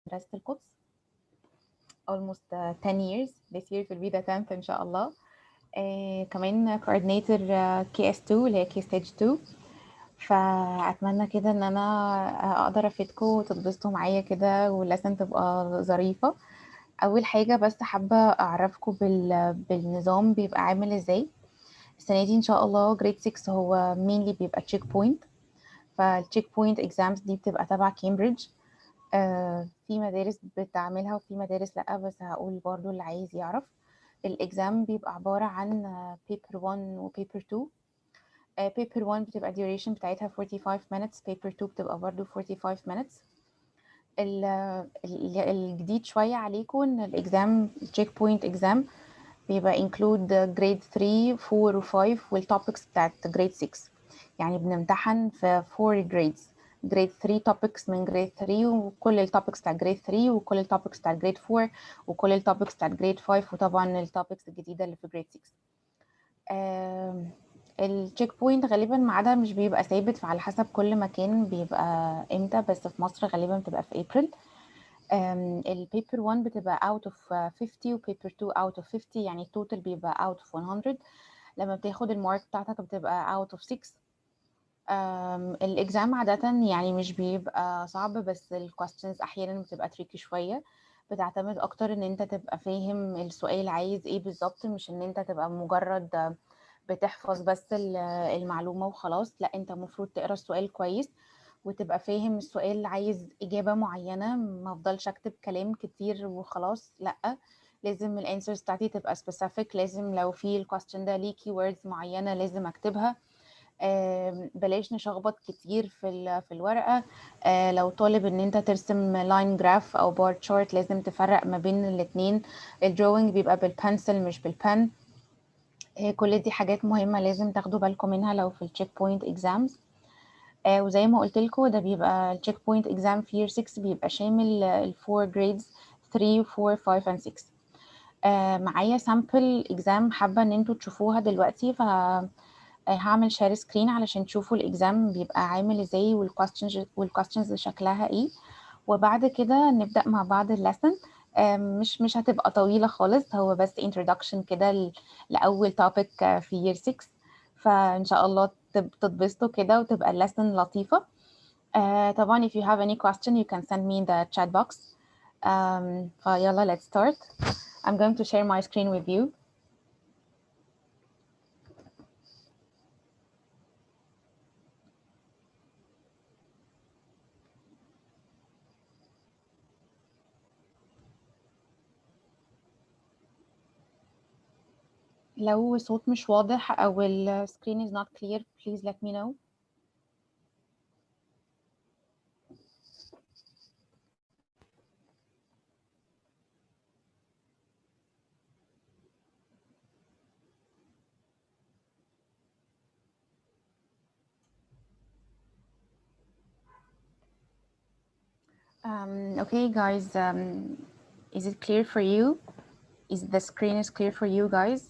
مدرسة القدس almost 10 years. This year will be the 10th إن شاء الله. كمان coordinator KS2 اللي هي K stage 2. فأتمنى كده إن أنا أقدر أفيدكم وتتبسطوا معايا كده واللسن تبقى ظريفة. أول حاجة بس حابة أعرفكم بالنظام بيبقى عامل إزاي. السنة دي إن شاء الله grade 6 هو mainly بيبقى check point. فالcheck point exams دي بتبقى تبع كامبريدج. في مدارس بتعملها وفي مدارس لأ، بس هقول برضو اللي عايز يعرف. الإكزام بيبقى عبارة عن paper 1 و paper 2. paper 1 بتبقى duration بتاعتها 45 minutes. paper 2 بتبقى برضو 45 minutes. الجديد شوية عليكم إن الإكزام check point exam بيبقى include grade 3 4 و 5 والtopics بتاعت grade 6. يعني بنمتحن في 4 grades. grade 3 topics من grade 3 وكل الtopics بتاع grade 3 وكل الtopics بتاع grade 4 وكل الtopics بتاع grade 5 وطبعا الtopics الجديدة اللي في grade 6. التشيك بوينت غالبا ميعادها مش بيبقى ثابت، فعلى حسب كل مكان بيبقى امتى، بس في مصر غالبا بتبقى في ابريل. البيبر 1 بتبقى out of 50 وبيبر 2 out of 50، يعني التوتال بيبقى out of 100. لما بتاخد المارك بتاعتك بتبقى out of 6. الاكزام عادة يعني مش بيبقى صعب، بس الكويستشنز احيانا بتبقى تريكي شوية. بتعتمد اكتر ان انت تبقى فاهم السؤال عايز ايه بالظبط، مش ان انت تبقى مجرد بتحفظ بس المعلومة وخلاص. لا، انت المفروض تقرا السؤال كويس وتبقى فاهم السؤال عايز إجابة معينة. ما افضلش اكتب كلام كتير وخلاص، لا، لازم الانسرز بتاعتي تبقى specific. لازم لو في الكويستشن ده ليه keywords معينة لازم اكتبها. بلاش نشخبط كتير في الورقة. لو طالب ان انت ترسم لاين جراف او بار تشارت لازم تفرق ما بين الاتنين. الدروينج بيبقى بالبنسل مش بالبن. كل دي حاجات مهمة لازم تاخدوا بالكم منها لو في التشيك بوينت اكزامز. وزي ما قلت لكم ده بيبقى التشيك بوينت اكزام في year 6 بيبقى شامل الفور جريدز 3 4 5 and 6. معايا سامبل اكزام حابة ان انتوا تشوفوها دلوقتي، ف هعمل شير سكرين علشان تشوفوا الاكزام بيبقى عامل ازاي والكويستشنز شكلها ايه، وبعد كده نبدأ مع بعض الليسن. مش هتبقى طويلة خالص، هو بس introduction كده لأول topic في year 6. فإن شاء الله تتبسطوا كده وتبقى الليسن لطيفة. طبعا if you have any question you can send me in the chat box. فيلا let's start. I'm going to share my screen with you. لو الصوت مش واضح أو ال screen is not clear please let me know. Okay guys, is it clear for you? Is the screen is clear for you guys?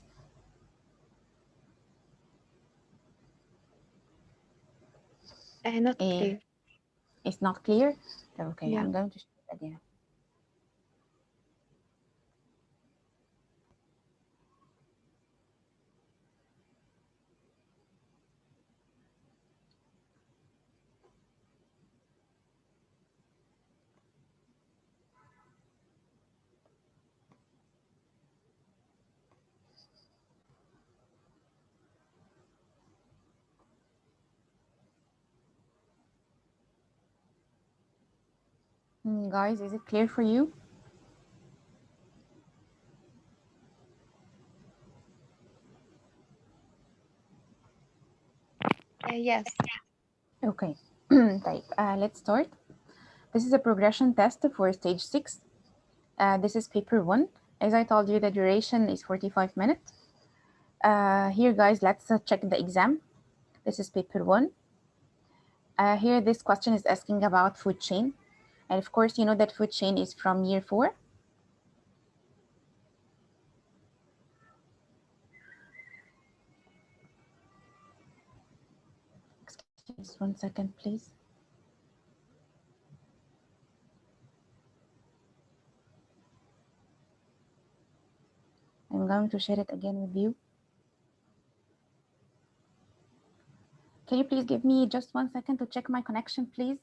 Not clear. It's not clear? Okay, Yeah. I'm going to share it again. Guys, is it clear for you? Yes. Okay. طيب, let's start. This is a progression test for stage 6. This is paper 1. As I told you, the duration is 45 minutes. Here, guys, let's check the exam. This is paper 1. Here, this question is asking about food chain. And of course, you know that food chain is from year 4. Excuse 1 second, please. I'm going to share it again with you. Can you please give me just 1 second to check my connection, please?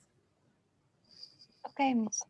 Okay, Miss.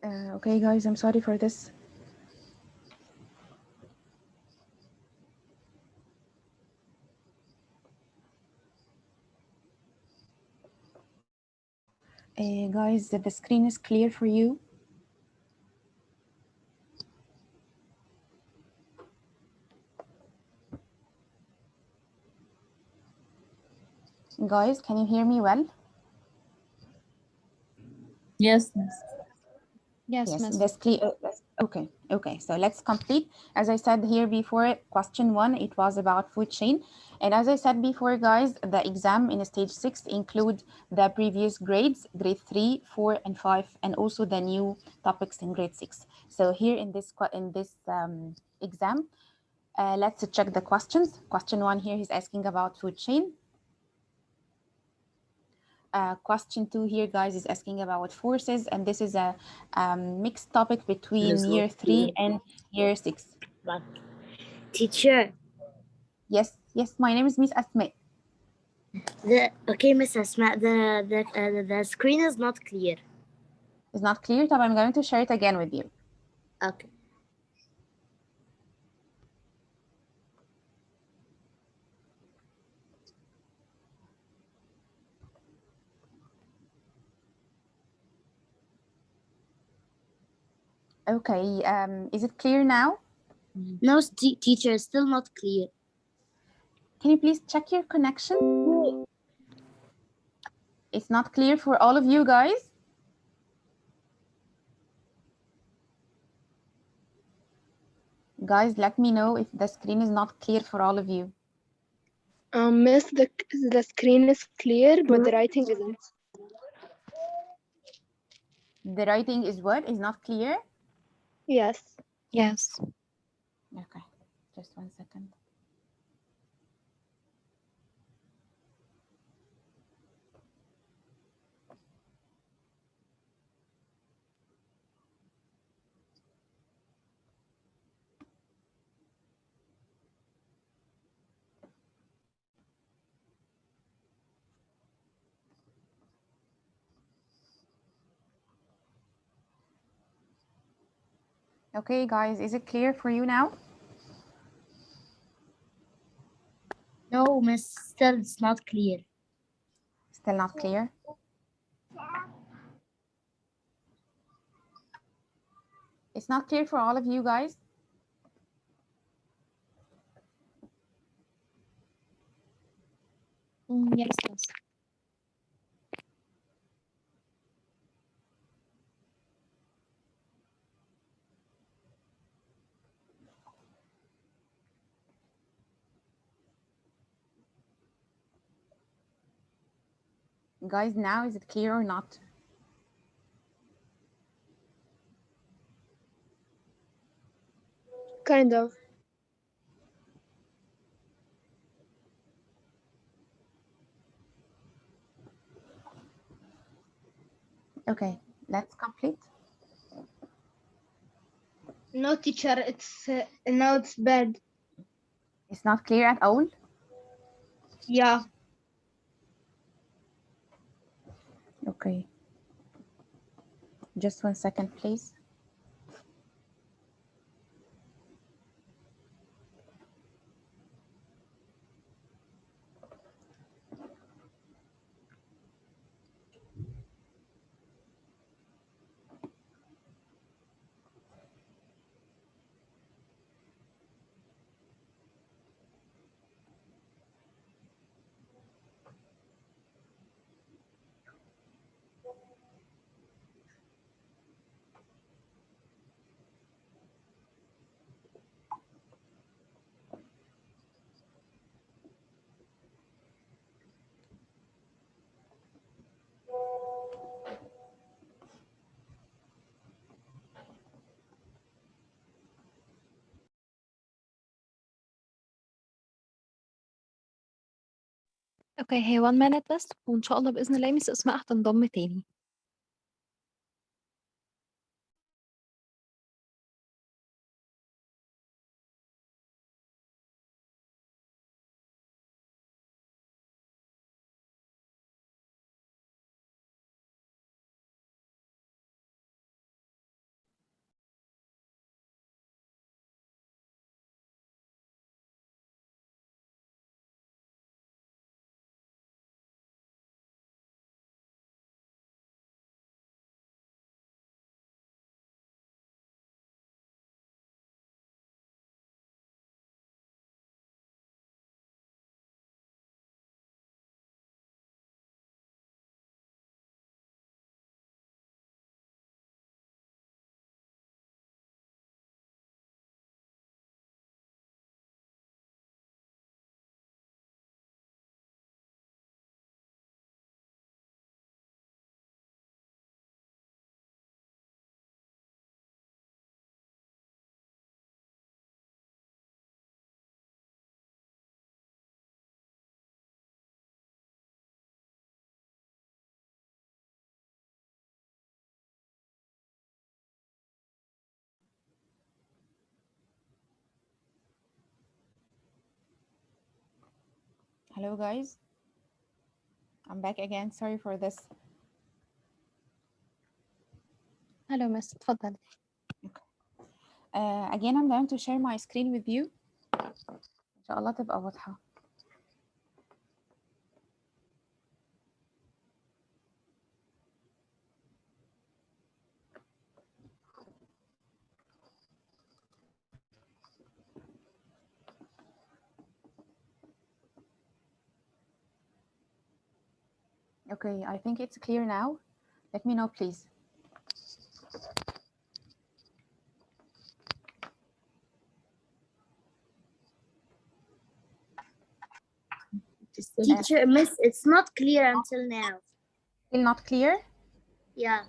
Okay, guys, I'm sorry for this. Guys, the screen is clear for you. Guys, can you hear me well? Yes. Yes, Yes, Miss. that's clear. Okay. So let's complete. As I said here before, question 1, it was about food chain. And as I said before, guys, the exam in stage 6 include the previous grades, grade 3, 4, and 5, and also the new topics in grade 6. So here in this exam, let's check the questions. Question 1 here is asking about food chain. Question 2 here, guys, is asking about forces, and this is a mixed topic between year 3 and year 6. But teacher, Yes, my name is Miss Asmaa. okay, Miss Asma, the screen is not clear. It's not clear, so I'm going to share it again with you. Okay. Okay, is it clear now? No, teacher, is still not clear. Can you please check your connection? It's not clear for all of you guys? Guys, let me know if the screen is not clear for all of you. Miss, the screen is clear, but the writing isn't. The writing is what? Is not clear? Yes. Yes. Okay, just 1 second. Okay, guys, is it clear for you now? No, Miss, still it's not clear. Still not clear? It's not clear for all of you guys? Yes, Miss. Guys, now is it clear or not? Kind of. Okay, let's complete. No, teacher, it's now it's bad. It's not clear at all. Yeah. Okay. Just 1 second, please. اوكي هي 1 minute بس، وإن شاء الله بإذن الله مس أسماء هتنضم تاني. Hello guys, I'm back again. Sorry for this. هلو مس اتفضلي. Again, I'm going to share my screen with you. إن شاء الله تبقى واضحة. Okay, I think it's clear now. Let me know, please. Teacher, Miss, it's not clear until now. Still not clear? Yeah.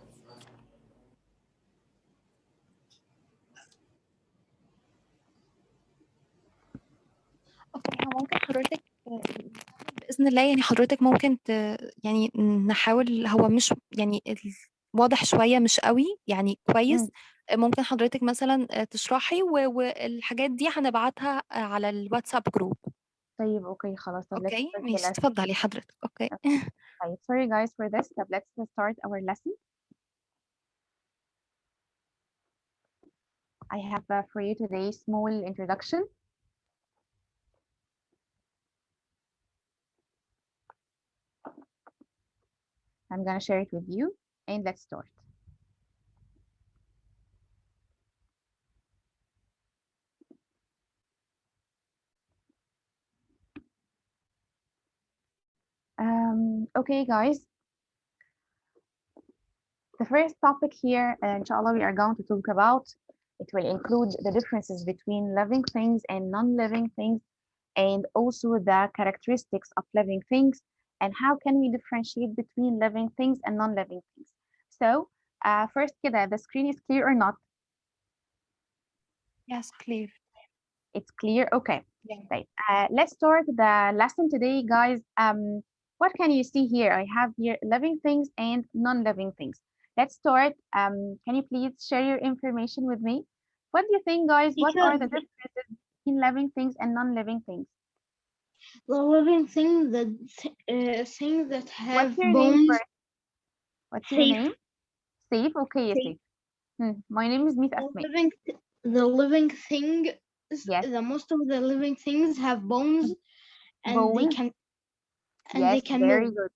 اوكي ممكن حضرتك بإذن الله يعني حضرتك ممكن يعني نحاول، هو مش يعني واضح شوية مش قوي يعني كويس. ممكن حضرتك مثلا تشرحي والحاجات دي هنبعتها على الواتساب جروب. طيب اوكي خلاص. طب let's اوكي start the ماشي lesson. اتفضلي حضرتك. اوكي طيب sorry guys for this. طب let's start our lesson. I have for you today small introduction. I'm gonna share it with you and let's start. Okay guys, the first topic here, inshallah, we are going to talk about, it will include the differences between living things and non-living things, and also the characteristics of living things, and how can we differentiate between living things and non-living things. So first كده, the screen is clear or not? yes clear. It's clear? Okay. Yeah. Right. Let's start the lesson today, guys. What can you see here? I have here living things and non-living things. Let's start. Can you please share your information with me? What do you think, guys? What Teacher, are the differences between living things and non-living things? the living thing that What's have your name bones. first? What's your Safe. name? Safe. Okay, yes, Safe. Safe. My name is Miss The Asma. living thing. Yes. The most of the living things have bones, and they Bones. can Yes, very move. good.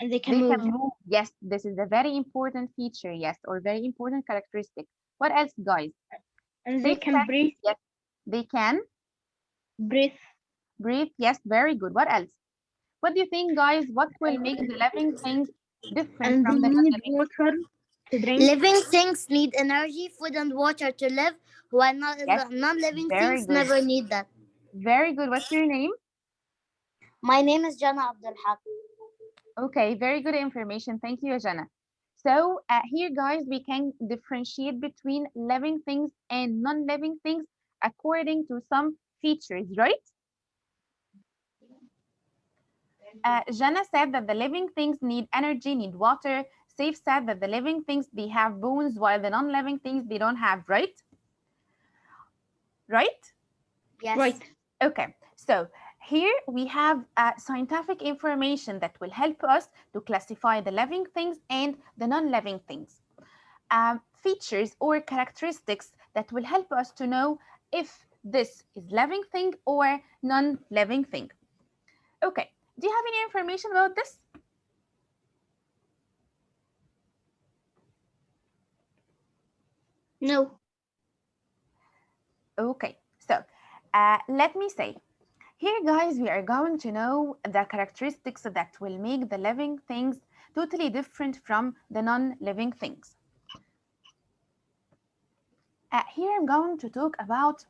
And they can They move. can move. Yes, this is a very important feature. Yes, or very important characteristic. What else, guys? And they Safe can said, breathe. yes, they can Breathe. breathe. Yes, very good. What else? What do you think, guys? What will make the living things different And they from the need non-living? water to drink. Living things need energy, food, and water to live, while Yes, non-living very things good. never need that. Very good. What's your name? My name is Jana Abdul Haq. Okay, very good information. Thank you, Ajana. So here, guys, we can differentiate between living things and non-living things according to some features, right? Jana said that the living things need energy, need water. Saif said that the living things, they have bones, while the non-living things, they don't have, right? Right? Yes. Right. Okay, so here we have scientific information that will help us to classify the living things and the non-living things. Features or characteristics that will help us to know if this is living thing or non-living thing. Okay, do you have any information about this? No. Okay, so let me say, here guys, we are going to know the characteristics that will make the living things totally different from the non-living things. Here I'm going to talk about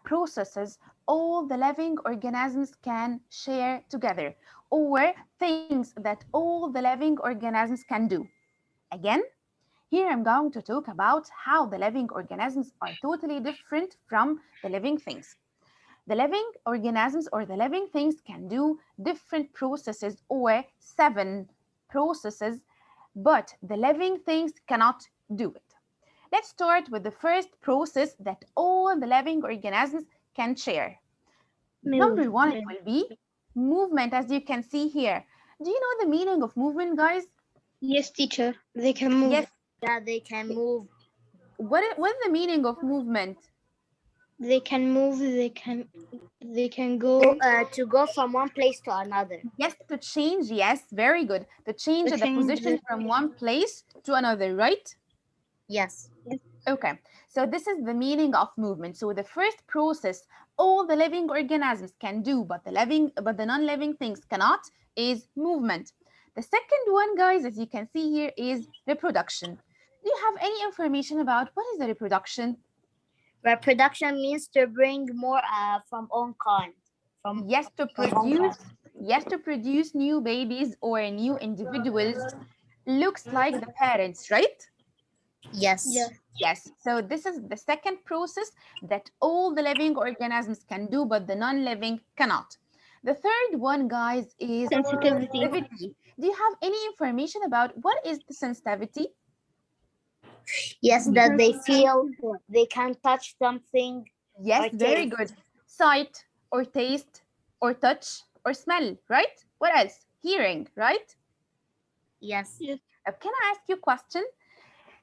processes all the living organisms can share together, or things that all the living organisms can do. Again, here I'm going to talk about how the living organisms are totally different from the living things. The living organisms or the living things can do different processes or 7 processes, but the living things cannot do it. Let's start with the first process that all the living organisms can share. Number 1, it will be movement, as you can see here. Do you know the meaning of movement, guys? Yes, teacher. They can move. Yes. Yeah, they can move. What is the meaning of movement? They can move. They can go. To go from one place to another. Yes, to change. Yes, very good. To change To the change position from one place to another, right? Yes. Okay, so this is the meaning of movement. So the first process all the living organisms can do, but the non-living things cannot, is movement. The second one, guys, as you can see here, is reproduction. Do you have any information about what is the reproduction? Reproduction means to bring more from own kind. Yes, to produce new babies or new individuals. Looks like the parents, right? Yes. Yes. Yes, so this is the second process that all the living organisms can do, but the non-living cannot. The third one, guys, is Sensitivity. sensitivity. Do you have any information about what is the sensitivity? Yes, that they feel they can touch something. Yes, or very taste. good. Sight or taste or touch or smell, right? What else? Hearing, right? Yes. Yes. Can I ask you a question?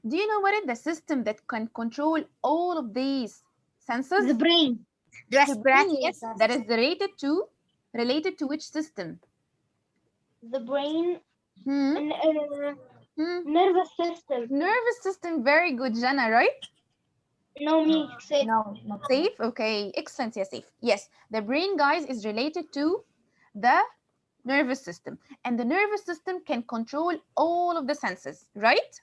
Do you know what is the system that can control all of these senses? The brain. The The brain, respiratory yes, system. that is related to which system? The brain. Hmm? And Hmm? nervous system. Nervous system, very good, Jana, right? No, me. Say. No, not Safe, okay, excellent, yes, safe. Yes, the brain, guys, is related to the nervous system, and the nervous system can control all of the senses, right?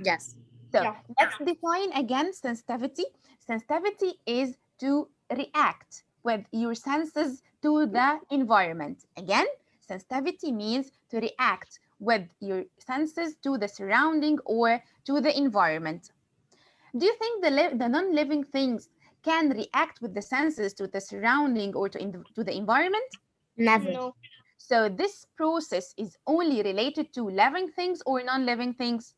Yes. So Yeah. let's define again sensitivity. Sensitivity is to react with your senses to the environment. Again, sensitivity means to react with your senses to the surrounding or to the environment. Do you think the non-living things can react with the senses to the surrounding or to the environment? Never. No. So this process is only related to living things or non-living things?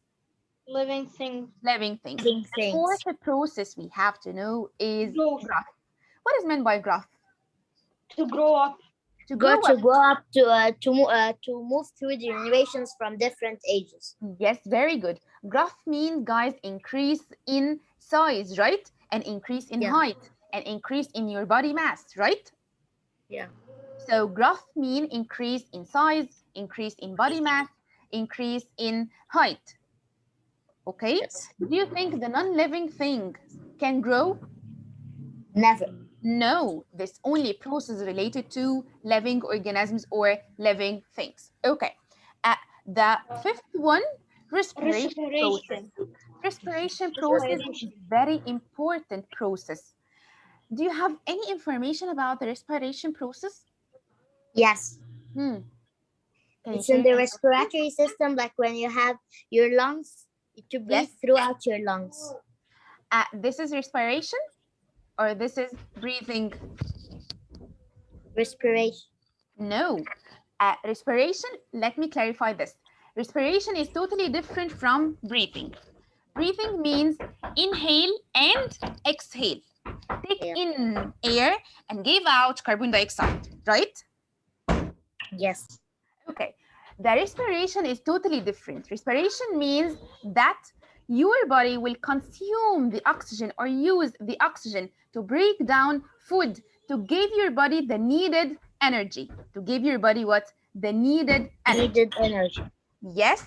Living thing. Living things. Living The things. fourth process we have to know is Growth. growth. What is meant by growth? To grow up. To Grow grow up. up to move through generations from different ages. Yes, very good. Growth means, guys, increase in size, right? And increase in Yeah. height and increase in your body mass, right? Yeah. So growth means increase in size, increase in body mass, increase in height. Okay? Yes. Do you think the non-living thing can grow? Never. No, this only process related to living organisms or living things. Okay. The fifth one, respiration process. Respiration process is very important process. Do you have any information about the respiration process? Yes. Can you It's in share the any? respiratory system, like when you have your lungs, to breathe Yes. throughout your lungs. This is respiration or this is breathing? Respiration. No. Respiration, let me clarify this. Respiration is totally different from breathing. Breathing means inhale and exhale. Take Yeah. in air and give out carbon dioxide, right? Yes. Okay. The respiration is totally different. Respiration means that your body will consume the oxygen or use the oxygen to break down food to give your body the needed energy. To give your body what? The needed energy. Needed energy. Yes.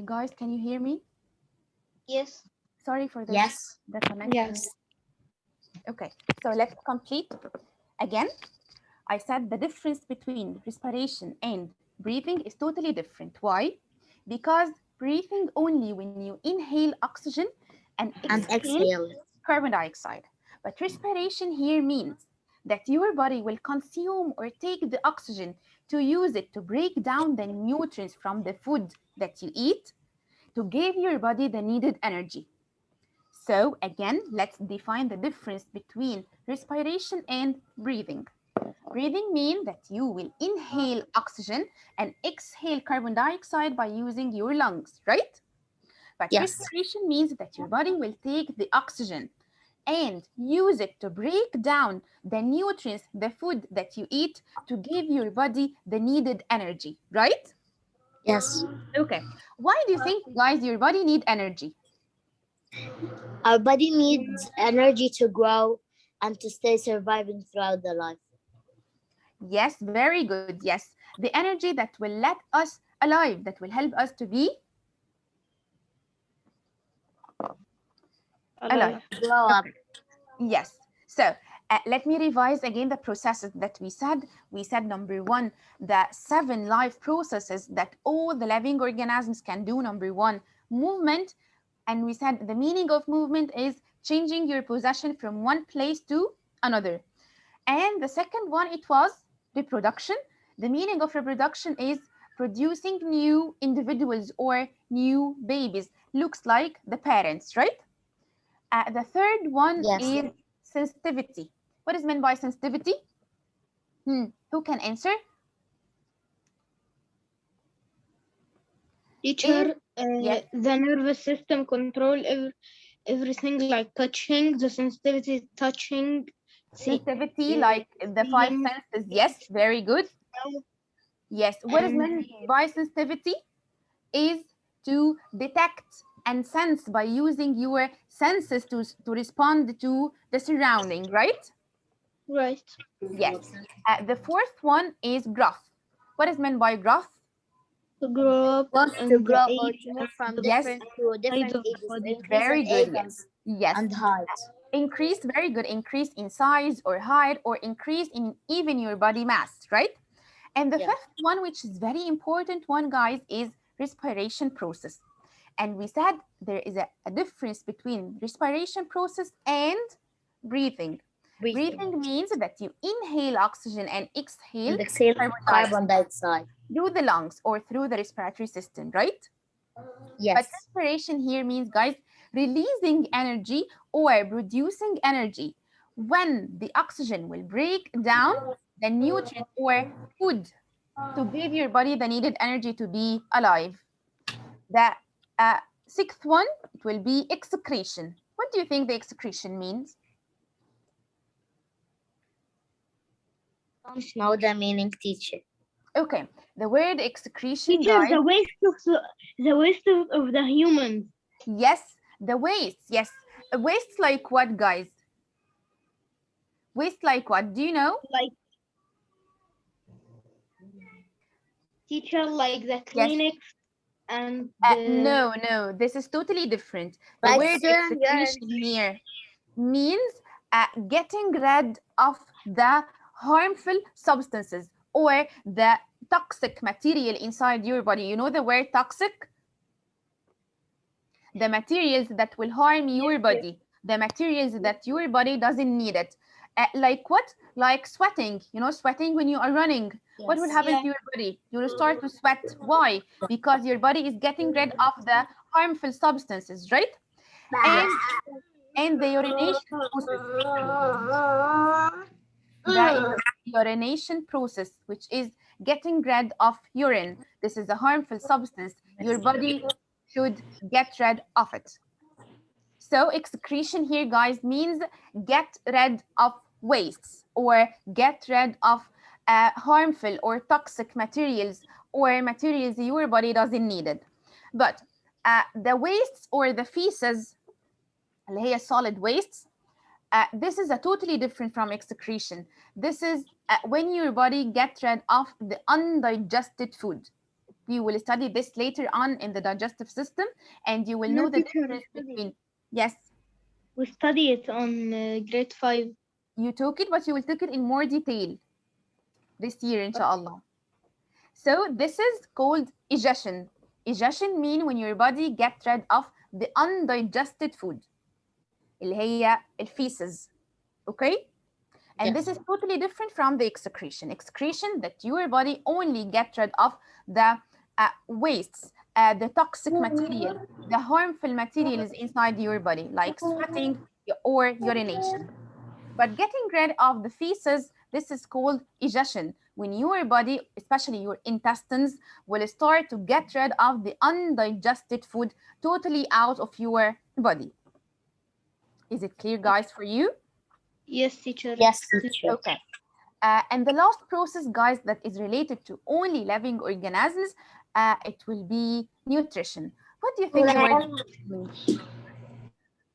Guys, can you hear me? Yes. Sorry for this. Yes. The connection. Yes. Okay, so let's complete again. I said the difference between respiration and breathing is totally different. Why? Because breathing only when you inhale oxygen and And exhale exhale. carbon dioxide. But respiration here means that your body will consume or take the oxygen to use it to break down the nutrients from the food that you eat to give your body the needed energy. So again, let's define the difference between respiration and breathing. Breathing means that you will inhale oxygen and exhale carbon dioxide by using your lungs, right? But Yes. respiration means that your body will take the oxygen and use it to break down the nutrients, the food that you eat, to give your body the needed energy, right? Yes. Okay. Why do you think, guys, your body need energy? Our body needs energy to grow and to stay surviving throughout the life. Yes, very good. Yes. The energy that will let us alive, that will help us to be alive. Grow up. Okay. Yes. So let me revise again the processes that we said. We said number one, the 7 life processes that all the living organisms can do. Number one, movement. And we said the meaning of movement is changing your possession from one place to another. And the second one, it was reproduction. The meaning of reproduction is producing new individuals or new babies. Looks like the parents, right? The third one Yes. is sensitivity. What is meant by sensitivity? Who can answer? Teacher, Yes. the nervous system control everything like touching, the sensitivity touching, Sensitivity, like the 5 seeing, senses. Yes, very good. Yes. What is and meant by sensitivity is to detect and sense by using your senses to respond to the surrounding, right? Right. Yes. The fourth one is growth. What is meant by growth? To grow up Want to and the grow or age to move from Yes. different to size different of the ages, body. increase Very in good. age Yes. Yes. and height. Increase, very good. Increase in size or height, or increase in even your body mass, right? And the Yeah. fifth one, which is very important one, guys, is respiration process. And we said there is a difference between respiration process and breathing. Breathing means that you inhale oxygen and exhale And exhale carbon dioxide. through the lungs or through the respiratory system, right? But Yes. respiration here means, guys, releasing energy or producing energy when the oxygen will break down the nutrient or food to give your body the needed energy to be alive. The sixth one, it will be excretion. What do you think the excretion means? Don't know the meaning, teacher. Okay, the word excretion, Teacher, guys. the waste of the humans. Yes, the waste. Yes, waste like what, guys? Waste like what? Do you know? Like teacher, like the Yes. clinics and the No, this is totally different. The Like word certain excretion here means getting rid of the harmful substances or the toxic material inside your body. You know the word toxic? The materials that will harm your body, the materials that your body doesn't need it. Like what? Like sweating. You know, sweating when you are running. What will happen to your body? You will start to sweat. Why? Because your body is getting rid of the harmful substances, right? And the urination process. The urination process, which is getting rid of urine. This is a harmful substance. Your body should get rid of it. So excretion here, guys, means get rid of wastes or get rid of harmful or toxic materials or materials your body doesn't need it. But the wastes or the feces, اللي هي solid wastes, this is a totally different from excretion. This is when your body gets rid of the undigested food. We will study this later on in the digestive system, and you will know the difference between. Yes, we study it on grade 5. you took it, but you will take it in more detail this year, inshallah. So this is called ejection. Ejection mean when your body gets rid of the undigested food, اللي هي الفeces. Okay? And this is totally different from the excretion. Excretion, that your body only gets rid of the wastes, the toxic material, the harmful materials inside your body, like sweating or urination. But getting rid of the feces, this is called ejection, when your body, especially your intestines, will start to get rid of the undigested food totally out of your body. Is it clear, guys, for you? Yes, teacher. Yes, teacher. Okay. And the last process, guys, that is related to only living organisms, it will be nutrition. What do you think the word nutrition means?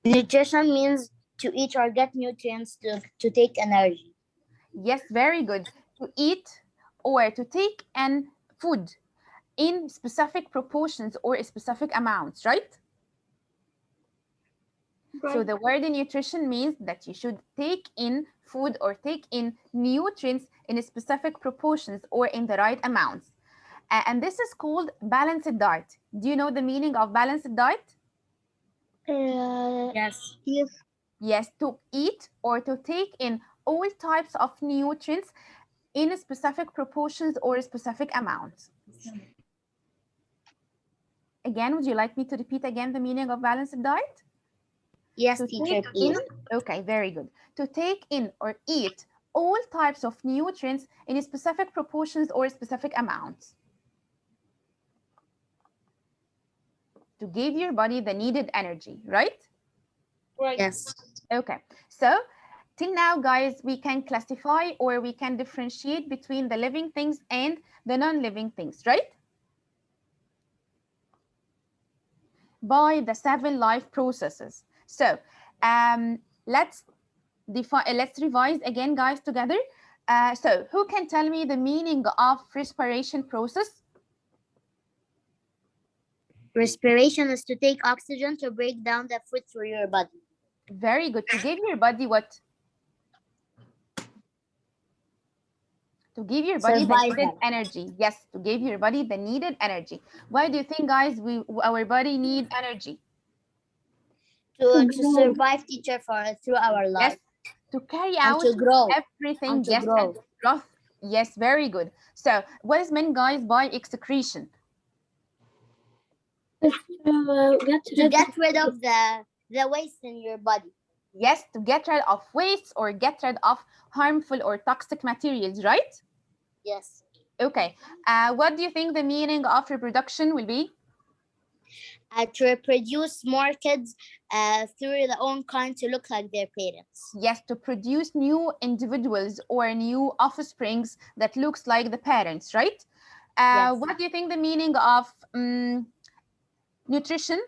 Nutrition means to eat or get nutrients to take energy. Yes, very good. To eat or to take in food in specific proportions or specific amounts, right? So the word nutrition means that you should take in food or take in nutrients in specific proportions or in the right amounts. And this is called balanced diet. Do you know the meaning of balanced diet? Yes. Yes, to eat or to take in all types of nutrients in specific proportions or specific amounts. Again, would you like me to repeat again the meaning of balanced diet? Yes, To teacher, take please. okay, very good. To take in or eat all types of nutrients in specific proportions or specific amounts. To give your body the needed energy, right? Right. Yes. Okay, so till now, guys, we can classify or we can differentiate between the living things and the non-living things, right? By the 7 life processes. So let's Let's revise again, guys, together. So who can tell me the meaning of respiration process? Respiration is to take oxygen to break down the food through your body. Very good. To give your body what? To give your body the needed Survival. energy. Yes, to give your body the needed energy. Why do you think, guys, our body need energy? To survive, teacher, through our life. Yes, to carry And out to grow. everything. And to Yes, grow. and growth. Yes, very good. So what is meant, guys, by excretion? To get rid of the waste in your body. Yes, to get rid of waste or get rid of harmful or toxic materials, right? Yes. Okay. What do you think the meaning of reproduction will be? To reproduce more kids through their own kind to look like their parents. Yes, to produce new individuals or new offsprings that looks like the parents, right? Yes. What do you think the meaning of nutrition?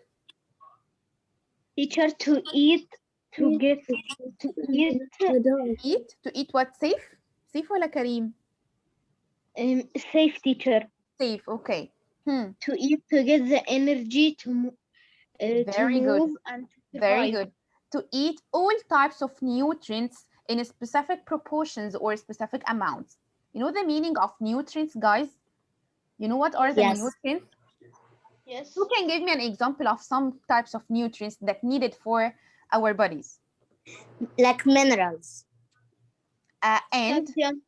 Teacher, to eat, to get, to eat, To eat what? Safe? Safe ولا كريم? safe, teacher. Safe, okay. To eat, to get the energy to Very good. move and to Very survive. good. To eat all types of nutrients in specific proportions or specific amounts. You know the meaning of nutrients, guys? You know what are the Yes. nutrients? Yes. Who can give me an example of some types of nutrients that needed for our bodies? Like minerals. And calcium,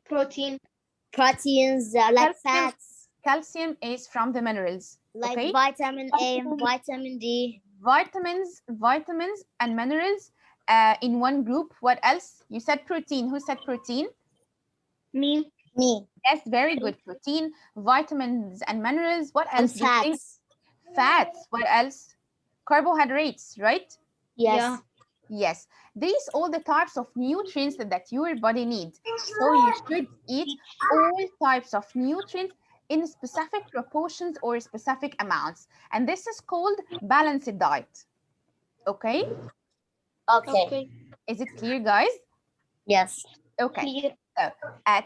protein. Proteins, like calcium, fats. calcium is from the minerals. Like okay? vitamin A, vitamin D. Vitamins and minerals in one group. What else? You said protein. Who said protein? Me. Yes, very good. Protein, vitamins and minerals. What else? And do you think? fats. Fats. What else? Carbohydrates, right? Yes. Yeah. Yes, these all the types of nutrients that your body needs. So you should eat all types of nutrients in specific proportions or specific amounts. And this is called balanced diet. Okay? Okay. Is it clear, guys? Yes. Okay. Clear. So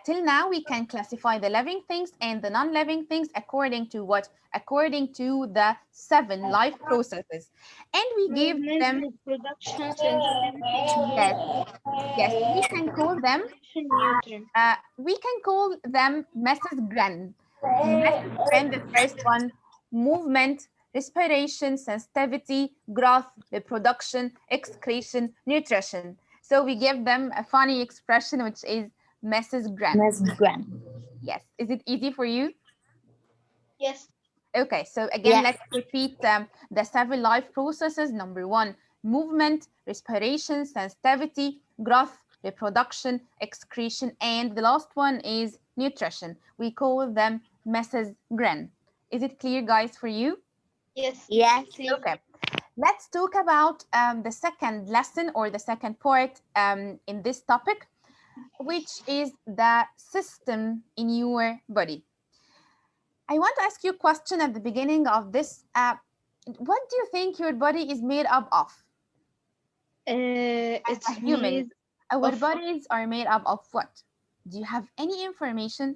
till now, we can classify the living things and the non-living things according to what? According to the 7 life processes. And we gave Movement, them, reproduction, sensitivity, yes, we can call them, nutrient. Mrs. Gren. Mrs. Gren, the first one, movement, respiration, sensitivity, growth, reproduction, excretion, nutrition. So we give them a funny expression, which is Mrs. Gren. Mrs. Grant. Yes. Is it easy for you? Yes. Okay, so again, Yes. let's repeat the 7 life processes. Number 1, movement, respiration, sensitivity, growth, reproduction, excretion, and the last one is nutrition. We call them Mrs. Gren. Is it clear, guys, for you? Yes. Yes. Okay. Let's talk about the second lesson or the second part in this topic, which is the system in your body. I want to ask you a question at the beginning of this. What do you think your body is made up of? It's As humans, made our of- bodies are made up of what? Do you have any information?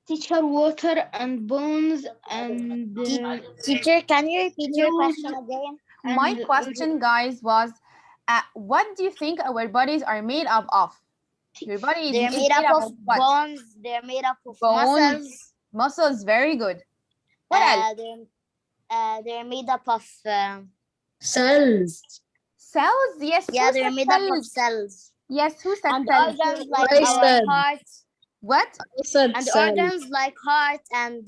teacher, water and bones and Teacher, can you repeat your Fluids question again? My and- question, guys, was what do you think our bodies are made up of? Your body is They're made up of what? bones. They're made up of Bones. muscles. Muscles, very good. What else? They're made up of cells. Cells, yes. yeah, who they're said made up of cells? cells. Yes, who said And cells? organs like I our said. heart. What? And organs like heart and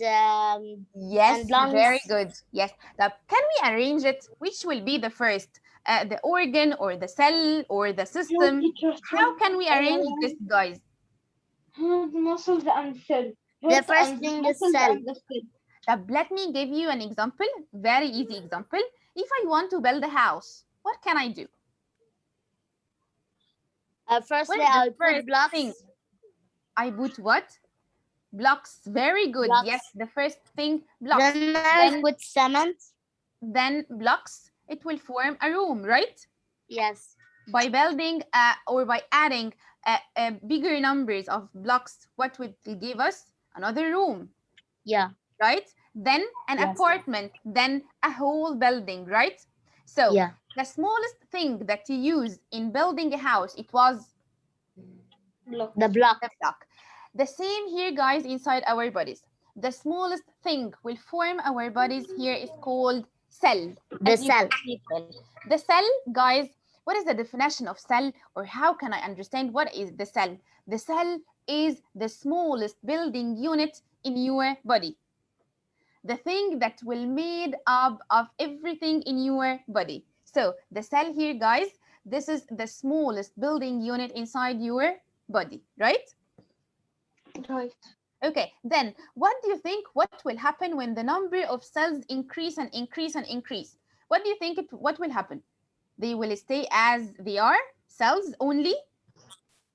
Yes, and lungs. very good. Yes. Now, can we arrange it? Which will be the first? The organ or the cell or the system? How can we arrange this, guys? muscles and cell. The first thing is cell. Let me give you an example, very easy example. If I want to build a house, what can I do? Firstly, What is the I'll first put blocks. thing? I put what? Blocks. Very good. Blocks. Yes, the first thing, blocks. Then I'll put cement. Then blocks. It will form a room, right? Yes. By building or by adding bigger numbers of blocks, what would it give us? Another room, Yeah. right? Then an Yes. apartment, then a whole building, right? So Yeah. the smallest thing that you use in building a house, it was The block. the block. The same here, guys, inside our bodies. The smallest thing will form our bodies here is called cell. The As you cell. can see, the cell, guys, what is the definition of cell, or how can I understand what is the cell? The cell is the smallest building unit in your body. The thing that will made up of everything in your body. So the cell here, guys, this is the smallest building unit inside your body, right? Right. Okay, then what do you think what will happen when the number of cells increase and increase and increase? What do you think what will happen? They will stay as they are, cells only?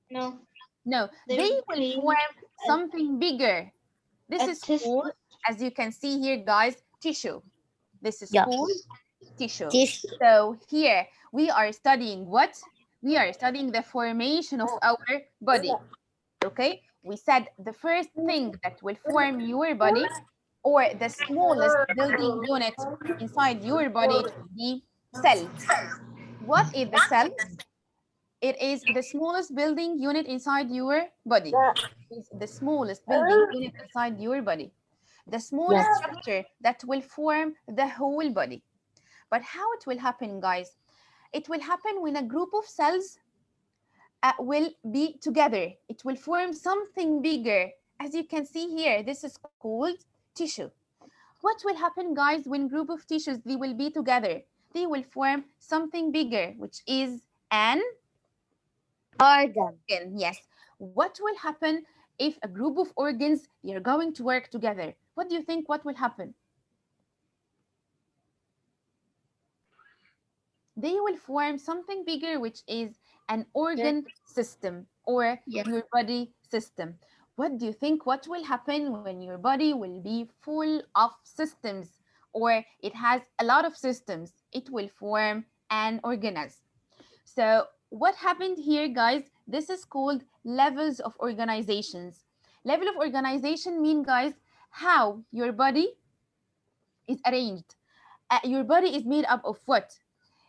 No. No, They they will will create form something bigger. This a is system. called, as you can see here, guys, tissue. This is Yeah. called tissue. Tissue. So here we are studying what? We are studying the formation of our body. Okay, we said the first thing that will form your body, or the smallest building unit inside your body, it will be cell. What is the cell? It is the smallest building unit inside your body. It's the smallest building unit inside your body. The smallest Yes. structure that will form the whole body. But how it will happen, guys? It will happen when a group of cells will be together. It will form something bigger. As you can see here, this is called tissue. What will happen, guys, when group of tissues, they will be together? They will form something bigger, which is an Organ. organ. Yes. What will happen if a group of organs, they are going to work together? What do you think what will happen? They will form something bigger, which is an organ system or Yeah. your body system. What do you think what will happen when your body will be full of systems, or it has a lot of systems? It will form an organism. So what happened here, guys? This is called levels of organizations. Level of organization mean, guys, how your body is arranged. Your body is made up of what?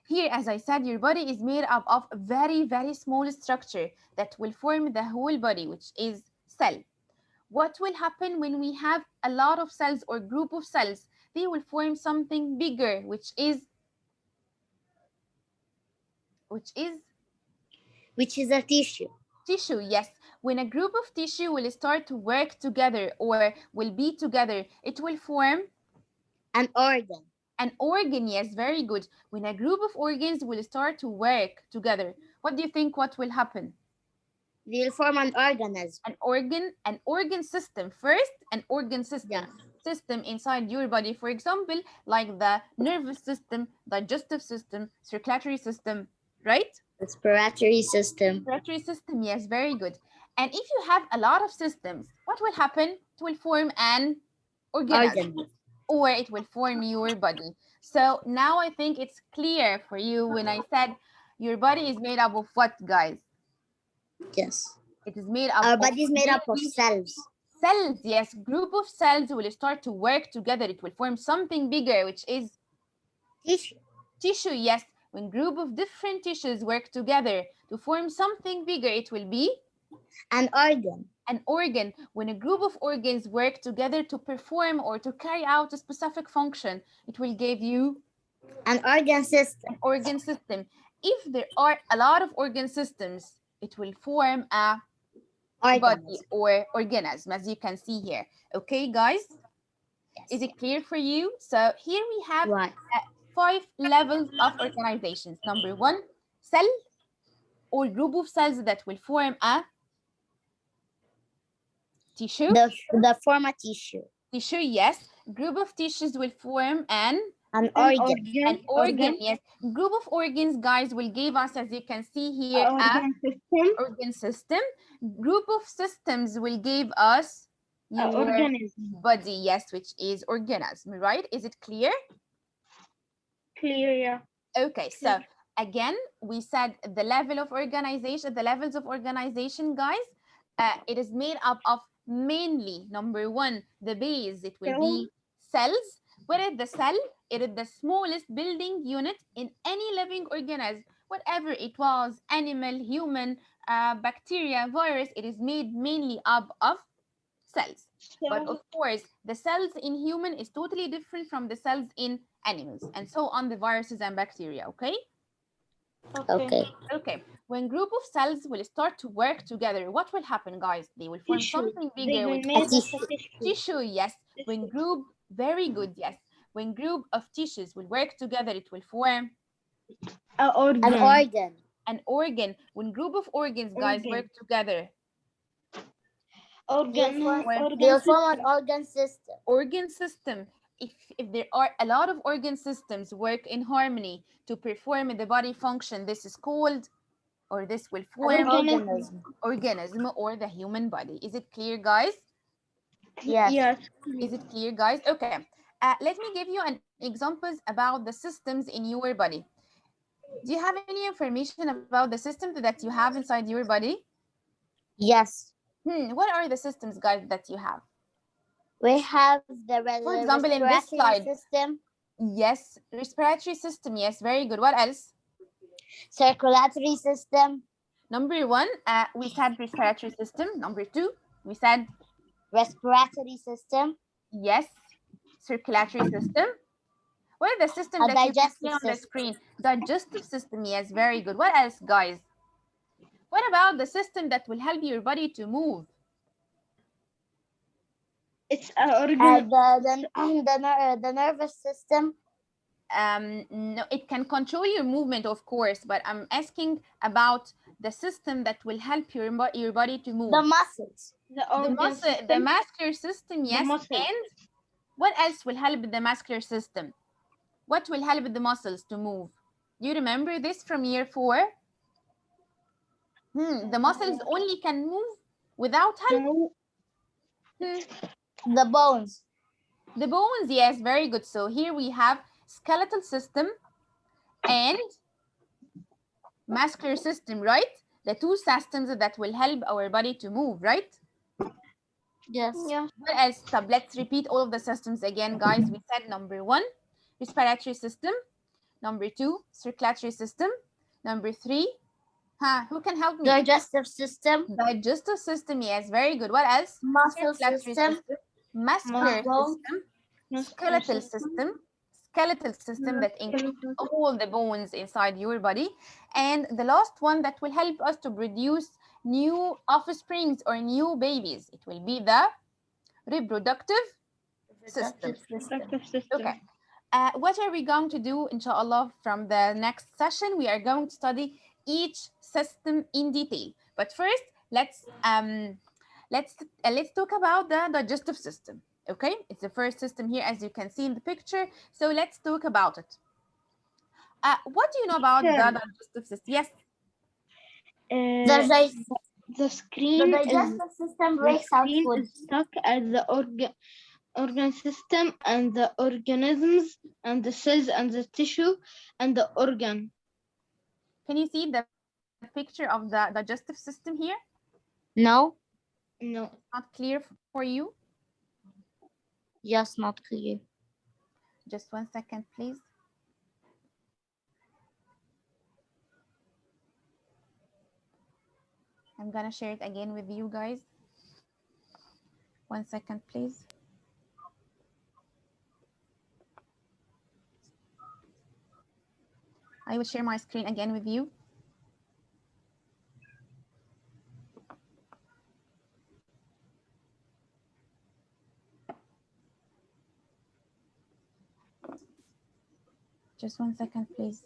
Here, as I said, your body is made up of a very, very small structure that will form the whole body, which is cell. What will happen when we have a lot of cells or group of cells? They will form something bigger, which is a tissue. tissue. Yes, when a group of tissue will start to work together or will be together, it will form An organ. an organ. Yes, very good. When a group of organs will start to work together, what do you think what will happen? They'll form an organism. An organ system. First, an organ system. Yeah. System inside your body, for example, like the nervous system, digestive system, circulatory system, right? Respiratory system. Respiratory system, yes, very good. And if you have a lot of systems, what will happen? It will form an organism, or it will form your body. So now I think it's clear for you when I said your body is made up of what, guys? Yes. It is made up Our of body is made up of cells. cells. Yes, group of cells will start to work together. It will form something bigger, which is Tissue. tissue. Yes, when group of different tissues work together to form something bigger, it will be an organ. An organ. When a group of organs work together to perform or to carry out a specific function, it will give you an organ system. An organ system. If there are a lot of organ systems, it will form a body or organism, as you can see here. Okay, guys? Yes. Is it clear for you? So here we have 5 levels of organizations. Number 1, cell or group of cells that will form a tissue. The form a tissue. Tissue, yes. Group of tissues will form an organ. An organ, yes. Group of organs, guys, will give us, as you can see here, organ system. Group of systems will give us your body, yes, which is organism, right? Is it clear? Clear, yeah. Okay, so again, we said the level of organization, the levels of organization, guys, it is made up of mainly, number one, the base, it will be cells. What is the cell? It is the smallest building unit in any living organism, whatever it was, animal, human, bacteria, virus, it is made mainly up of cells. But of course, the cells in human is totally different from the cells in animals, and so on the viruses and bacteria, okay? Okay. Okay, when group of cells will start to work together, what will happen, guys? They will form something They bigger will with make tissue. us a tissue. tissue, yes. When group, very good, yes. When group of tissues will work together, it will form An organ. An organ. an organ. When group of organs, guys, Organ. work together, Organ. They'll form an organ system. organ system. If there are a lot of organ systems work in harmony to perform the body function, this is called, or this will form Organism. organism or the human body. Is it clear, guys? Yes. Yes. Is it clear, guys? Okay. Let me give you an examples about the systems in your body. Do you have any information about the system that you have inside your body? Yes. What are the systems, guys, that you have? We have the For example, in this respiratory slide. system, Yes, respiratory system. Yes, very good. What else? circulatory system, Number one, we said respiratory system. Number two, we said respiratory system, yes, circulatory system. What is the system a that you can see digestive on the system. screen? Digestive system. Yes, very good. What else, guys? What about the system that will help your body to move? It's an organ. The nervous system, No, it can control your movement, of course, but I'm asking about the system that will help your body to move. the muscles, The organ system. The muscular system, yes. muscle. And what else will help the muscular system? What will help the muscles to move? Do you remember this from year 4? The muscles only can move without help. the bones, The bones, yes, very good. So here we have skeletal system and muscular system, right? The two systems that will help our body to move, right? yes, Yeah. What else? So let's repeat all of the systems again, guys. We said number 1, respiratory system. Number 2, circulatory system. Number 3, who can help me? digestive system, Digestive system, yes, very good. What else? muscle Circulatory system, muscular muscle, system, skeletal system that includes all the bones inside your body. And the last one that will help us to produce new offsprings or new babies, it will be the reproductive system. Okay. What are we going to do, inshallah, from the next session? We are going to study each system in detail. But first, let's talk about the digestive system. Okay, it's the first system here, as you can see in the picture. So let's talk about it. What do you know about the digestive system? Yes. The screen the digestive system breaks out food. is stuck at the organ system and the organisms and the cells and the tissue and the organ. Can you see the picture of the digestive system here? No. No. Not clear for you? Yes, not clear. Just 1 second, please. I'm gonna share it again with you guys. 1 second, please. I will share my screen again with you. Just 1 second, please.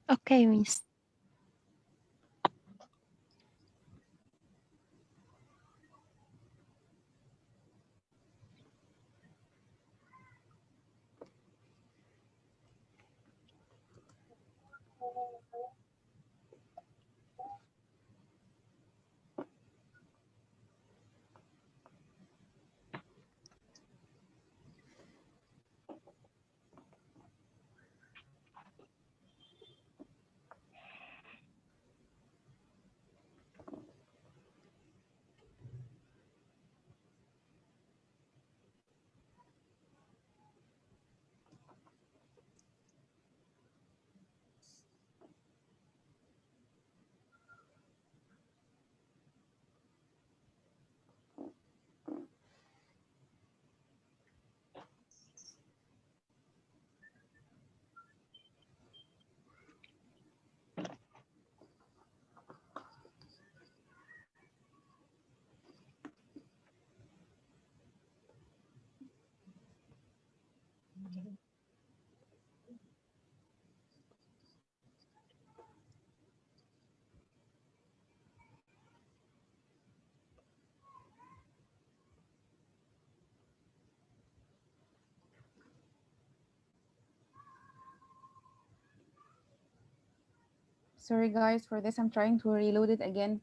Okay, Miss. Sorry guys for this. I'm trying to reload it again.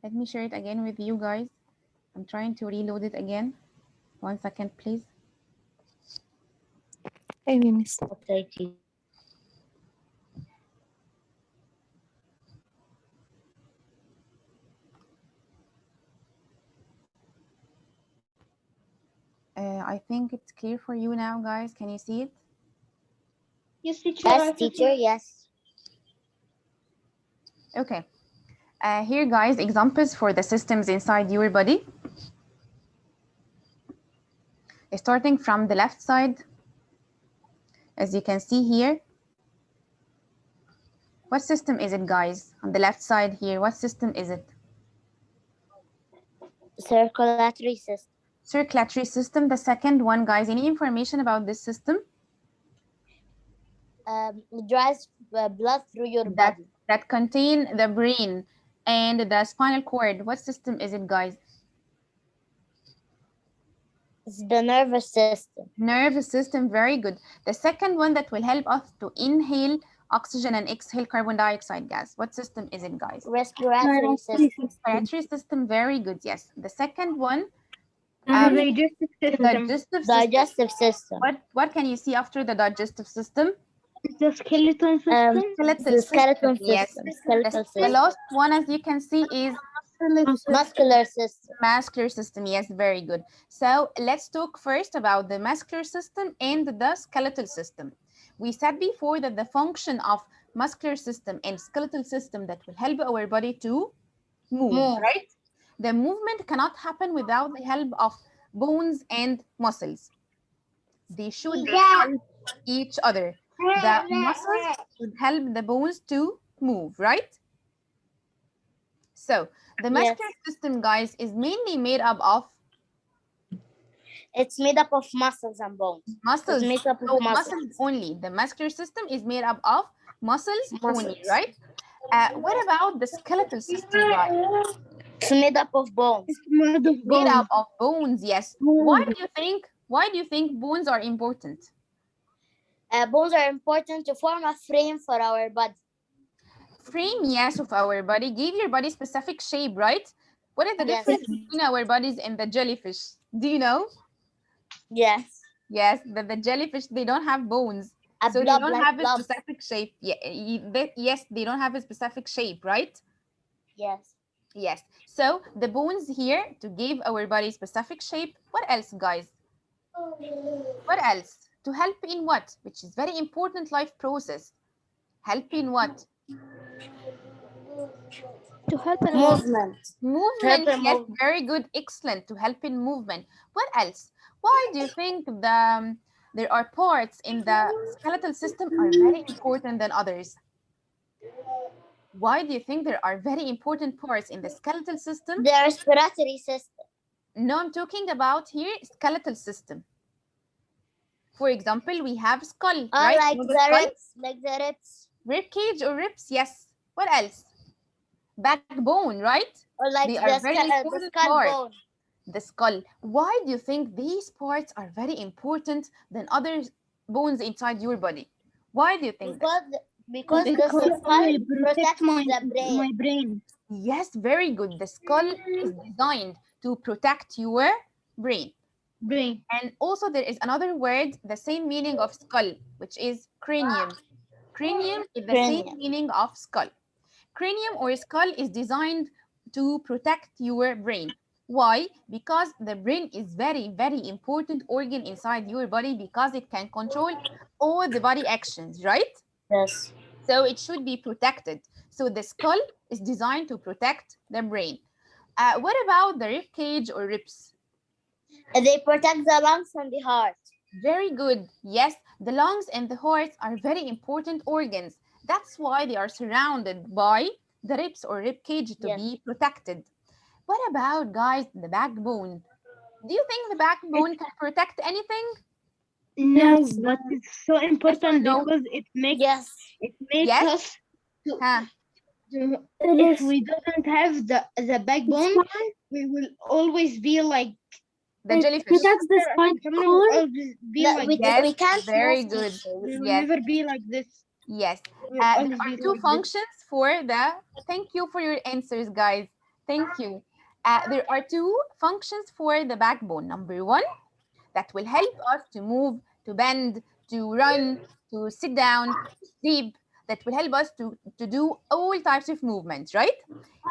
Let me share it again with you guys. I'm trying to reload it again. 1 second, please. أيوة يا مس. Okay, teacher. I think it's clear for you now, guys. Can you see it? Yes, teacher. Yes, teacher, yes. Okay. Here, guys, examples for the systems inside your body. Starting from the left side, as you can see here. What system is it, guys? On the left side here, what system is it? Circulatory system. Circulatory system. The second one, guys, any information about this system? It drives blood through your body. That contain the brain and the spinal cord. What system is it, guys? It's the nervous system. Nervous system, very good. The second one that will help us to inhale oxygen and exhale carbon dioxide gas. What system is it, guys? Respiratory system. Respiratory system, very good, yes. The second one, Digestive system. Digestive system. What can you see after the digestive system? The skeleton system. The skeleton system. Yes. Skeletal The system. last one, as you can see, is Muscular system. muscular system. Yes, very good. So let's talk first about the muscular system and the skeletal system. We said before that the function of muscular system and skeletal system that will help our body to move, right? The movement cannot happen without the help of bones and muscles. They should help each other. The muscles should help the bones to move, right? So the muscular system, guys, is mainly made up of? It's made up of muscles and bones. Muscles. It's made up of muscles only. The muscular system is made up of muscles only, right? What about the skeletal system, guys? It's made up of bones. It's made of Made bones. up of bones, yes. Why do you think bones are important? Bones are important to form a frame for our body. Frame, yes, of our body. Give your body specific shape, right? What is the difference between our bodies and the jellyfish? Do you know? Yes. Yes, the jellyfish, they don't have bones. So they don't have a specific shape. Yes, they don't have a specific shape, right? Yes. Yes. So the bones here to give our body specific shape. What else, guys? What else? To help in what? Which is very important life process. Help in what? To help in Movement. Movement, yes, very good, excellent. To help in movement. What else? Why do you think there are parts in the skeletal system are very important than others? Why do you think there are very important parts in the skeletal system? The respiratory system. No, I'm talking about here skeletal system. For example, we have skull, right? Like the ribs. Rib cage or ribs, yes. What else? Backbone, right? Or like they are very important the skull part. bone. The skull. Why do you think these parts are very important than other bones inside your body? Why do you think because the skull protects my brain. Yes, very good. The skull is designed to protect your brain. Brain. And also there is another word, the same meaning of skull, which is cranium. Cranium is the same Cranium. meaning of skull. Cranium or skull is designed to protect your brain. Why? Because the brain is very, very important organ inside your body because it can control all the body actions, right? Yes. So it should be protected. So the skull is designed to protect the brain. What about the rib cage or ribs? They protect the lungs and the heart. Very good. Yes, the lungs and the heart are very important organs. That's why they are surrounded by the ribs or rib cage to Yes. be protected. What about, guys, the backbone? Do you think the backbone can protect anything? No, Yes. but it's so Yes or important no? because it makes Yes. Yes? us to, Huh? if we don't have the backbone, we will always be like The jellyfish. Protects the spinal we will cord. always be No, like we, this. Yes, we can't very move, good. teacher. We will Yes, never be like this. yes. We will There always are be two like this. functions for the, thank you for your answers, guys. Thank you. There are two functions for the backbone. Number one, that will help us to move, to bend, to run, to sit down, to sleep, that will help us to do all types of movements, right?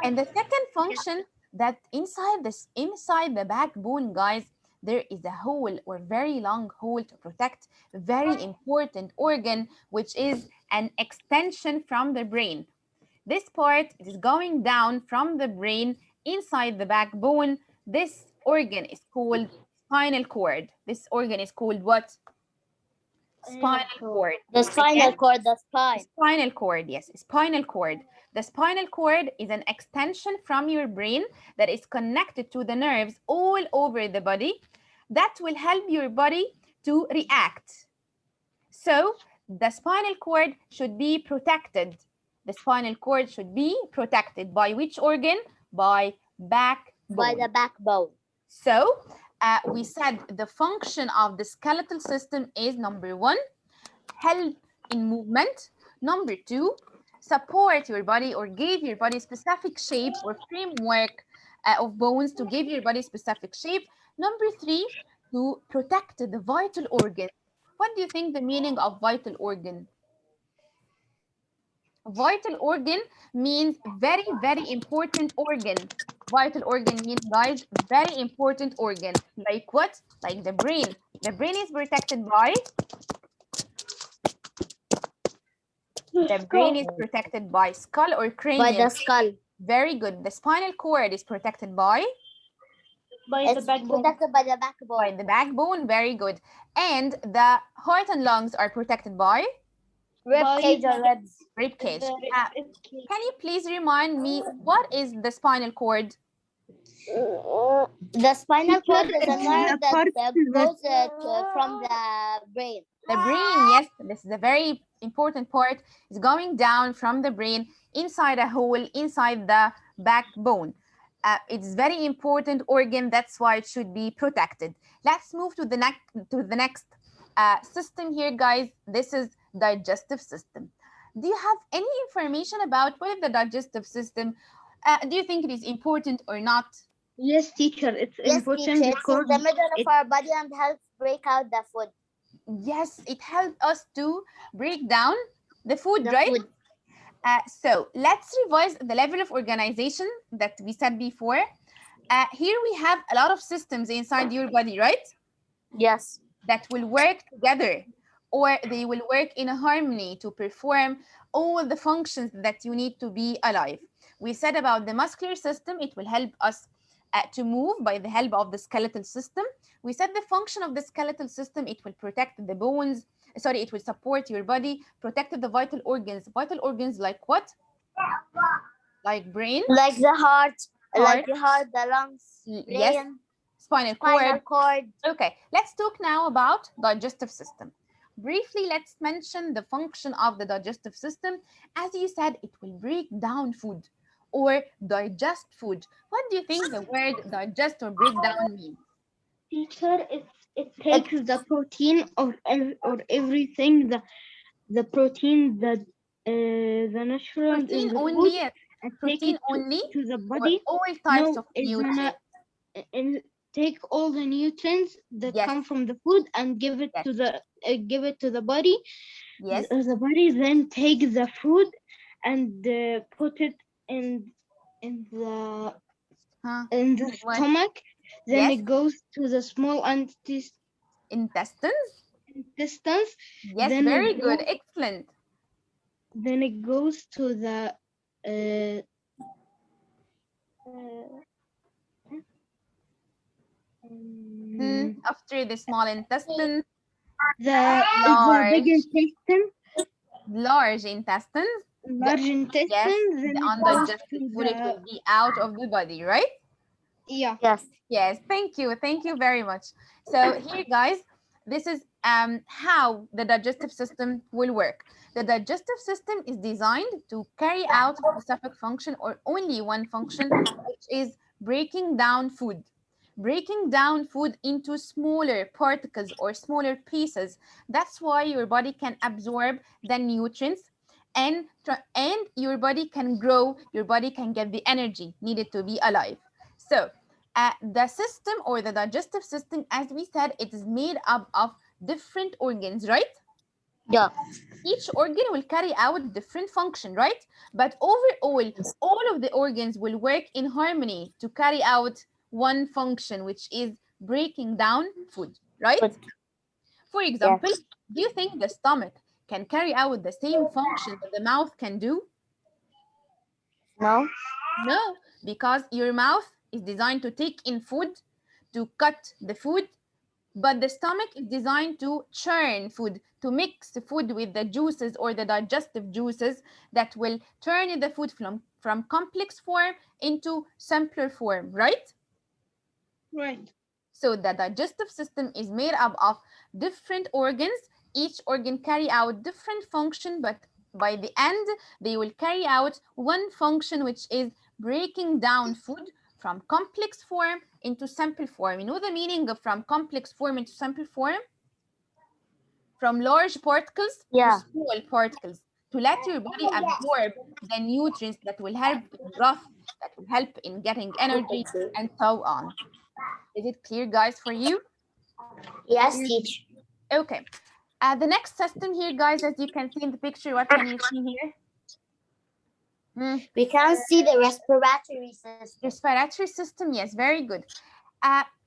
And the second function that inside the backbone, guys, there is a hole or very long hole to protect a very important organ, which is an extension from the brain. This part is going down from the brain inside the backbone. This organ is called spinal cord. This organ is called what? Spinal cord. The spinal Again, cord, the spine. spinal cord, yes, spinal cord. The spinal cord is an extension from your brain that is connected to the nerves all over the body that will help your body to react. So the spinal cord should be protected. The spinal cord should be protected by which organ? By backbone. By the backbone. So we said the function of the skeletal system is number one, help in movement. Number two, support your body or give your body specific shape or framework of bones to give your body specific shape. Number three, to protect the vital organs. What do you think the meaning of vital organ? Vital organ means very, very important organ. Vital organ means, guys, very important organ. Like what? Like the brain. The brain is protected by? The brain is protected by skull or cranium? By the skull. Very good. The spinal cord is protected by? By the backbone. Protected by the backbone. By the backbone. Very good. And the heart and lungs are protected by? Rib cage or ribs. Rib cage. Can you please remind me what is the spinal cord? The spinal cord is a nerve the part that goes from the brain. The brain, yes, this is a very important part. It's going down from the brain inside a hole inside the backbone. It's very important organ. That's why it should be protected. Let's move to the next system here, guys. This is digestive system. Do you have any information about what is the digestive system? Do you think it is important or not? Yes, teacher. It's important teacher, because it's in the middle of our body and helps break out the food. Yes, it helps us to break down the food, right? Food. So let's revise the level of organization that we said before. Here we have a lot of systems inside your body, right? Yes. That will work together, or they will work in a harmony to perform all the functions that you need to be alive. We said about the muscular system, it will help us to move by the help of the skeletal system. We said the function of the skeletal system, it will protect the bones. Sorry, it will support your body, protect the vital organs. Vital organs like what? Like brain? Like the heart. Like the heart, the lungs, brain, yes. Spinal cord. Okay, let's talk now about digestive system. Briefly, let's mention the function of the digestive system. As you said, it will break down food or digest food. What do you think the word digest or break down means? Teacher, it takes the protein or everything, the protein that the natural protein in the only, food, protein only to the body. or all types of nutrients. take all the nutrients that Yes. come from the food and give it Yes. to the body. Yes. The body then takes the food and put it in the Huh? What? stomach. Then Yes. it goes to the small Intestines. intestines. Yes. Then Very it good. goes. Excellent. Then it goes to the uh, After the small intestine, the big large intestine, the, large yes, intestine. Then the it goes to undigested food, it will be out of the body, right? yeah. Yes. Yes, thank you very much. So here, guys, this is how the digestive system will work. The digestive system is designed to carry out a specific function or only one function, which is breaking down food. Breaking down food into smaller particles or smaller pieces. That's why your body can absorb the nutrients and your body can grow, your body can get the energy needed to be alive. So the system or the digestive system, as we said, it is made up of different organs, right? Yeah. Each organ will carry out different function, right? But overall, all of the organs will work in harmony to carry out one function, which is breaking down food, right? Food. For example, Yes. do you think the stomach can carry out the same function that the mouth can do? No. No, because your mouth is designed to take in food, to cut the food, but the stomach is designed to churn food, to mix the food with the juices or the digestive juices that will turn the food from complex form into simpler form, right? Right. So the digestive system is made up of different organs. Each organ carry out different function, but by the end, they will carry out one function, which is breaking down food from complex form into simple form. You know the meaning of from complex form into simple form? From large particles to Yeah. small particles, to let your body absorb the nutrients that will help in growth, that will help in getting energy, and so on. Is it clear, guys, for you? Yes, teacher. Okay. The next system here, guys, as you can see in the picture, what can you see here? We can see the respiratory system. Respiratory system, yes, very good.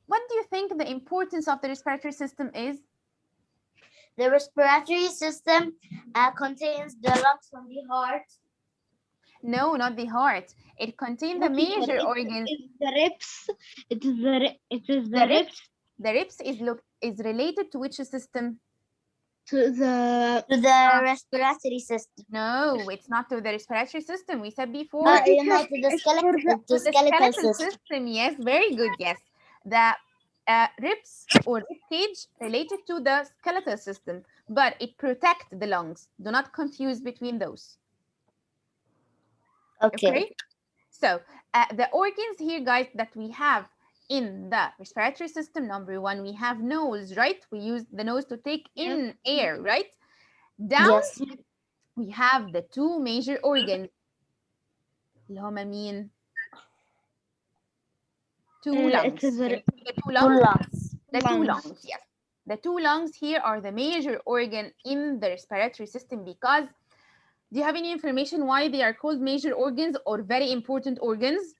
What do you think the importance of the respiratory system is? The respiratory system contains the lungs from the heart. No, not the heart. It contains the major organs. It's the ribs. It is the The ribs ribs. The ribs is related to which system? to the Respiratory system. No, it's not to the respiratory system. We said before. To the The skeletal skeletal system. system, yes, very good, yes. The ribs or rib cage related to the skeletal system, but it protects the lungs. Do not confuse between those. Okay. So the organs here, guys, that we have in the respiratory system, number one, we have nose, right? We use the nose to take in air, right? Down, Yes. we have the two major organs. اللي هما مين؟ Two lungs. it is the two lungs? lungs. The two lungs. lungs, yes. The two lungs here are the major organ in the respiratory system because, do you have any information why they are called major organs or very important organs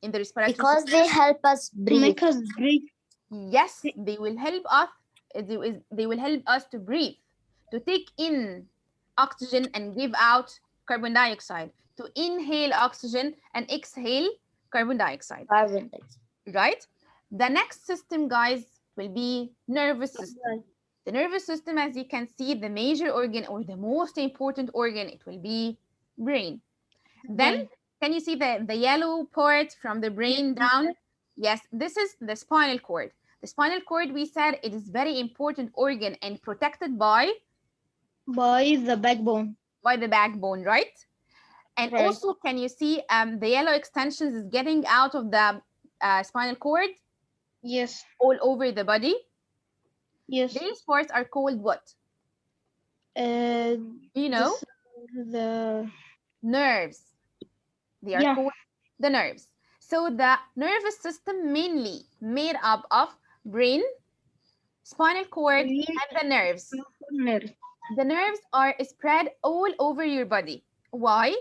in the respiratory Because system? they help us to breathe. make us breathe. Yes, they will help us. They will help us to breathe, to take in oxygen and give out carbon dioxide, to inhale oxygen and exhale carbon dioxide. Carbon dioxide. Right? The next system, guys, will be nervous system. The nervous system, as you can see, the major organ or the most important organ, it will be brain. Then, can you see the yellow part from the brain down? Yes, this is the spinal cord. The spinal cord, we said, it is very important organ and protected by the backbone. By the backbone, right? And Okay. also, can you see the yellow extensions is getting out of the spinal cord? Yes. All over the body. Yes. These parts are called what? You know? The Nerves. They are called the nerves. So the nervous system mainly made up of brain, spinal cord, and the nerves. The nerves are spread all over your body. Why?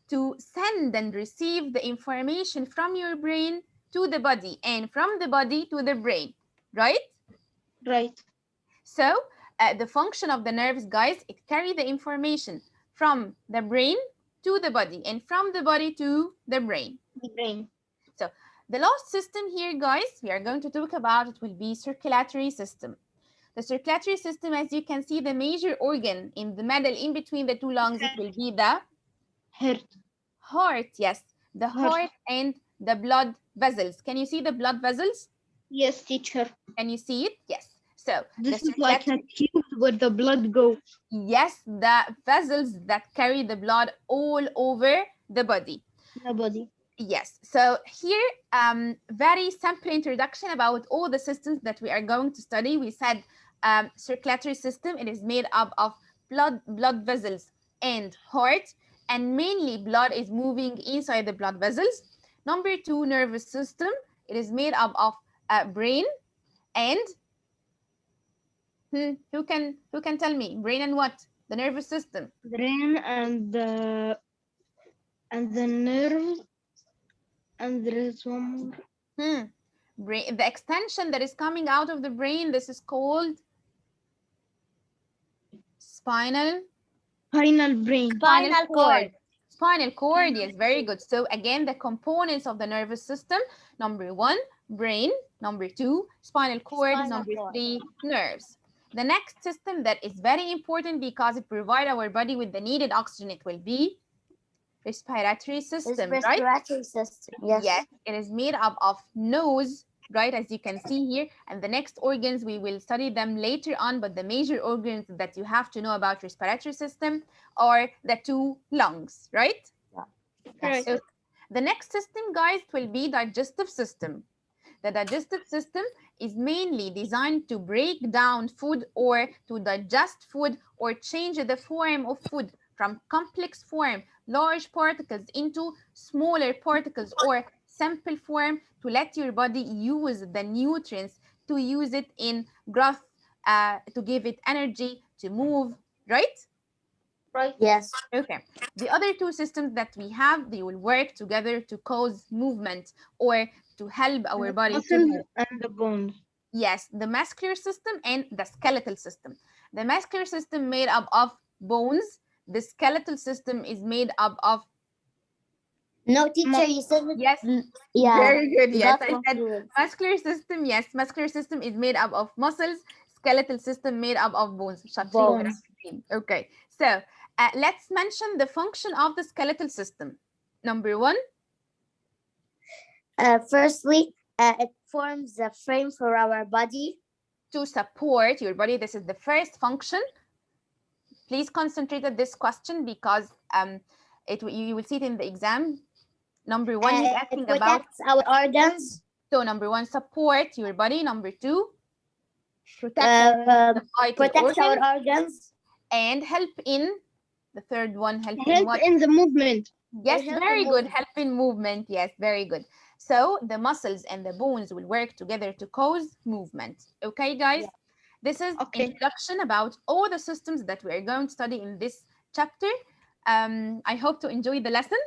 To send and receive the information from your brain to the body and from the body to the brain, right? Right. So the function of the nerves, guys, it carry the information from the brain to the body and from the body to the brain. The brain. So the last system here, guys, we are going to talk about, it will be circulatory system. The circulatory system, as you can see, the major organ in the middle, in between the two lungs, it will be the heart. Yes, the heart and the blood vessels. Can you see the blood vessels? Yes, teacher. Can you see it? Yes. So this is like a tube where the blood goes. Yes, the vessels that carry the blood all over the body. The body. Yes. So here, very simple introduction about all the systems that we are going to study. We said circulatory system, it is made up of blood vessels and heart, and mainly blood is moving inside the blood vessels. Number 2, nervous system, it is made up of brain and who can tell me? Brain and what? The nervous system. Brain and the nerve, and there is one more. Brain, the extension that is coming out of the brain, this is called spinal brain. Spinal cord. Spinal cord, yes, very good. So again, the components of the nervous system, number 1, brain, number 2, spinal cord, number 3, nerves. The next system that is very important because it provides our body with the needed oxygen, it will be respiratory system, right? Respiratory system, yes. Yes, it is made up of nose, right, as you can see here, and the next organs, we will study them later on, but the major organs that you have to know about respiratory system are the 2 lungs, right? Yes. So the next system, guys, will be digestive system. The digestive system is mainly designed to break down food or to digest food or change the form of food from complex form, large particles, into smaller particles or simple form, to let your body use the nutrients, to use it in growth, to give it energy, to move, right? Right. Yes. Okay. The other 2 systems that we have, they will work together to cause movement or to help our body to move. And the bones. Yes, the muscular system and the skeletal system. The muscular system made up of bones. The skeletal system is made up of... No, teacher, you said it. Yes. Yeah. Very good. Yes, I said fluids. muscular system. Yes, muscular system is made up of muscles. Skeletal system made up of bones. Bones. Okay. So let's mention the function of the skeletal system. Number 1. Firstly, it forms the frame for our body. To support your body. This is the first function. Please concentrate on this question because you will see it in the exam. Number 1, he's asking it protects our organs. So number 1, support your body. Number 2, protect our organs. And help in the third one, help in the movement. Yes, very good. Help in movement. Yes, very good. So the muscles and the bones will work together to cause movement. Okay, guys? Yeah. This is introduction about all the systems that we are going to study in this chapter. I hope to enjoy the lesson.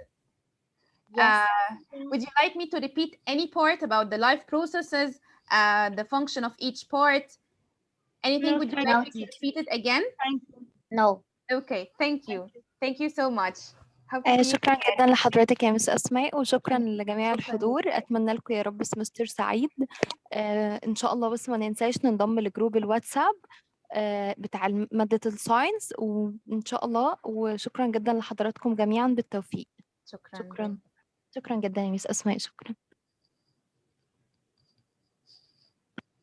Yes. Would you like me to repeat any part about the life processes, the function of each part? Anything would you like me to repeat it again? No. Okay, thank you. Thank you so much. شكرا جدا لحضرتك يا مس أسماء، وشكرا لجميع الحضور. أتمنى لكم يا رب سمستر سعيد. إن شاء الله بس ما ننساش ننضم لجروب الواتساب بتاع مادة الساينس، وإن شاء الله. وشكرا جدا لحضراتكم جميعا، بالتوفيق. شكرا جدا يا مس أسماء. شكرا.